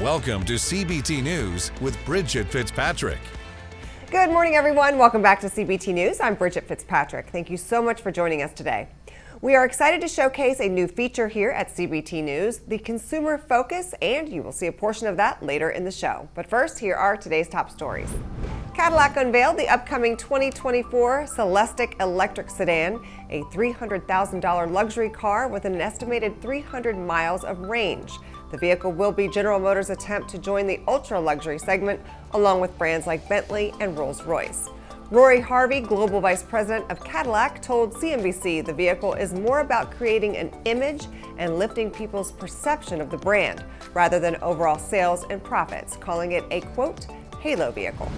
Welcome to CBT News with Bridget Fitzpatrick. Good morning, everyone. Welcome back to CBT News. I'm Bridget Fitzpatrick. Thank you so much for joining us today. We are excited to showcase a new feature here at CBT News, the Consumer Focus, and you will see a portion of that later in the show. But first, here are today's top stories. Cadillac unveiled the upcoming 2024 Celestiq electric sedan, a $300,000 luxury car with an estimated 300 miles of range. The vehicle will be General Motors' attempt to join the ultra-luxury segment, along with brands like Bentley and Rolls-Royce. Rory Harvey, Global Vice President of Cadillac, told CNBC the vehicle is more about creating an image and lifting people's perception of the brand, rather than overall sales and profits, calling it a, quote, halo vehicle.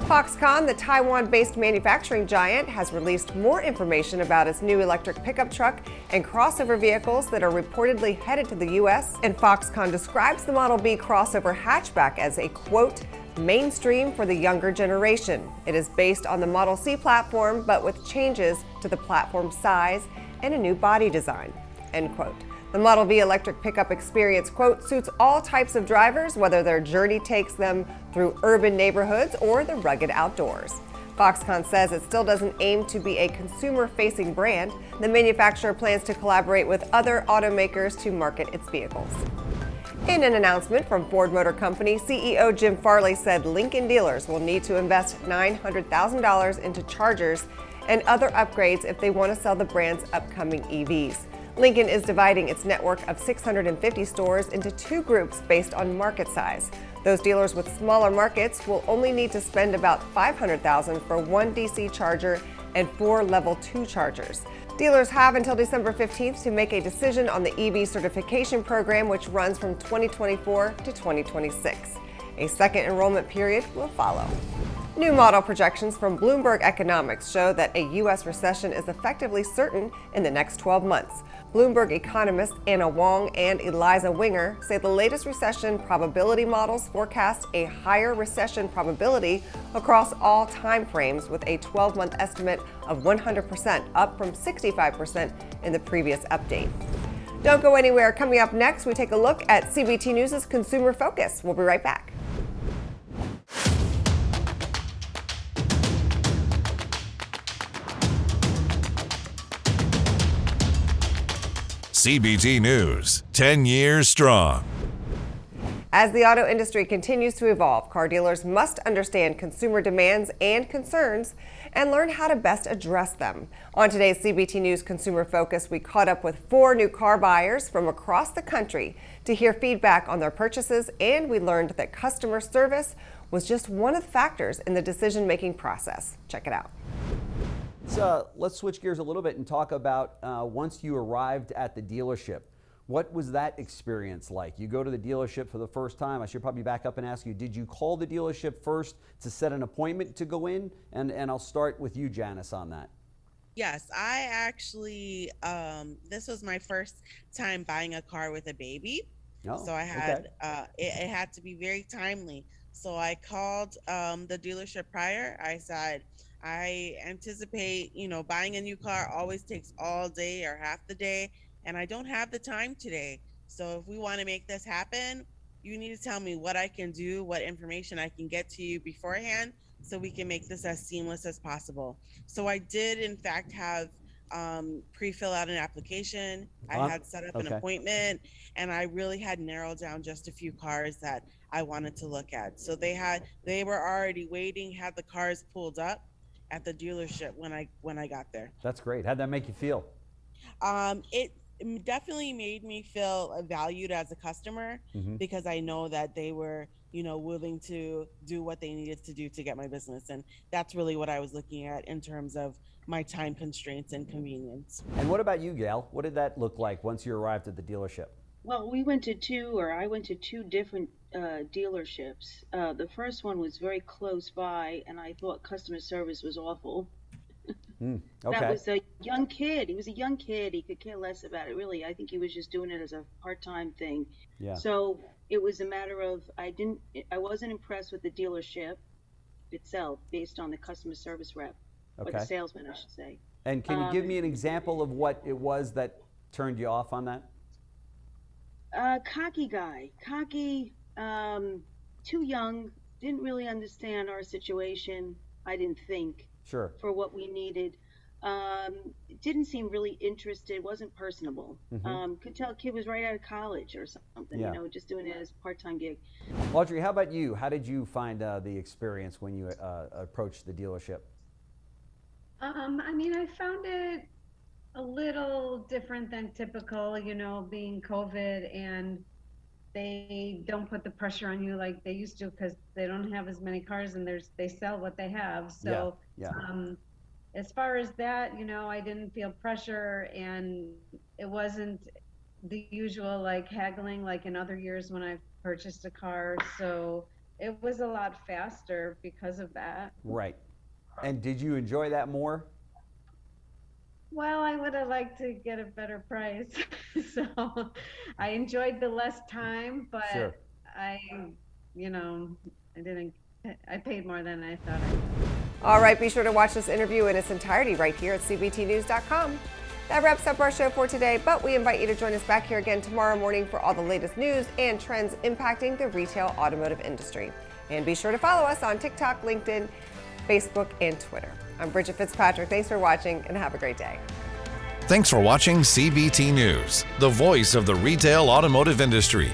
Foxconn, the Taiwan-based manufacturing giant, has released more information about its new electric pickup truck and crossover vehicles that are reportedly headed to the U.S., and Foxconn describes the Model B crossover hatchback as a, quote, mainstream for the younger generation. It is based on the Model C platform, but with changes to the platform size and a new body design, end quote. The Model V electric pickup experience, quote, suits all types of drivers, whether their journey takes them through urban neighborhoods or the rugged outdoors. Foxconn says it still doesn't aim to be a consumer-facing brand. The manufacturer plans to collaborate with other automakers to market its vehicles. In an announcement from Ford Motor Company, CEO Jim Farley said Lincoln dealers will need to invest $900,000 into chargers and other upgrades if they want to sell the brand's upcoming EVs. Lincoln is dividing its network of 650 stores into two groups based on market size. Those dealers with smaller markets will only need to spend about $500,000 for one DC charger and 4 Level 2 chargers. Dealers have until December 15th to make a decision on the EV certification program, which runs from 2024 to 2026. A second enrollment period will follow. New model projections from Bloomberg Economics show that a U.S. recession is effectively certain in the next 12 months. Bloomberg economists Anna Wong and Eliza Winger say the latest recession probability models forecast a higher recession probability across all time frames, with a 12-month estimate of 100%, up from 65% in the previous update. Don't go anywhere. Coming up next, we take a look at CBT News' Consumer Focus. We'll be right back. CBT News, 10 years strong. As the auto industry continues to evolve, car dealers must understand consumer demands and concerns and learn how to best address them. On today's CBT News Consumer Focus, we caught up with 4 new car buyers from across the country to hear feedback on their purchases, and we learned that customer service was just one of the factors in the decision-making process. Check it out. Let's switch gears a little bit and talk about once you arrived at the dealership. What was that experience like? You go to the dealership for the first time. I should probably back up and ask you, did you call the dealership first to set an appointment to go in? And I'll start with you, Janice, on that. Yes, I actually, this was my first time buying a car with a baby. Oh, so I had, it had to be very timely. So I called the dealership prior. I said, I anticipate, buying a new car always takes all day or half the day, and I don't have the time today. So if we want to make this happen, you need to tell me what I can do, what information I can get to you beforehand, so we can make this as seamless as possible. So I did, in fact, have pre-fill out an application. I had set up an appointment, and I really had narrowed down just a few cars that I wanted to look at. So they were already waiting, had the cars pulled up at the dealership when I got there. That's great. How'd that make you feel? It definitely made me feel valued as a customer, because I know that they were, willing to do what they needed to do to get my business. And that's really what I was looking at in terms of my time constraints and convenience. And what about you, Gail? What did that look like once you arrived at the dealership? Well, I went to two different dealerships. The first one was very close by, and I thought customer service was awful. Okay. That was a young kid. He was a young kid. He could care less about it, really. I think he was just doing it as a part-time thing. Yeah. So it was a matter of I wasn't impressed with the dealership itself based on the customer service rep, or the salesman, I should say. And can you give me an example of what it was that turned you off on that? Cocky guy. Cocky. too young, didn't really understand our situation. I didn't think Sure. for what we needed. Didn't seem really interested, wasn't personable. Could tell kid was right out of college or something, Yeah. just doing it as a part-time gig. Audrey, how about you? How did you find the experience when you approached the dealership? I mean, I found it a little different than typical, being COVID, and they don't put the pressure on you like they used to because they don't have as many cars and they sell what they have. So Yeah. as far as that, I didn't feel pressure, and it wasn't the usual like haggling like in other years when I've purchased a car. So it was a lot faster because of that. Right. And did you enjoy that more? Well, I would have liked to get a better price. So I enjoyed the less time, but Sure. I paid more than I thought I would. All right, be sure to watch this interview in its entirety right here at cbtnews.com. That wraps up our show for today, but we invite you to join us back here again tomorrow morning for all the latest news and trends impacting the retail automotive industry. And be sure to follow us on TikTok, LinkedIn, Facebook, and Twitter. I'm Bridget Fitzpatrick. Thanks for watching and have a great day. Thanks for watching CBT News, the voice of the retail automotive industry.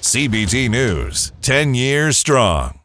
CBT News, 10 years strong.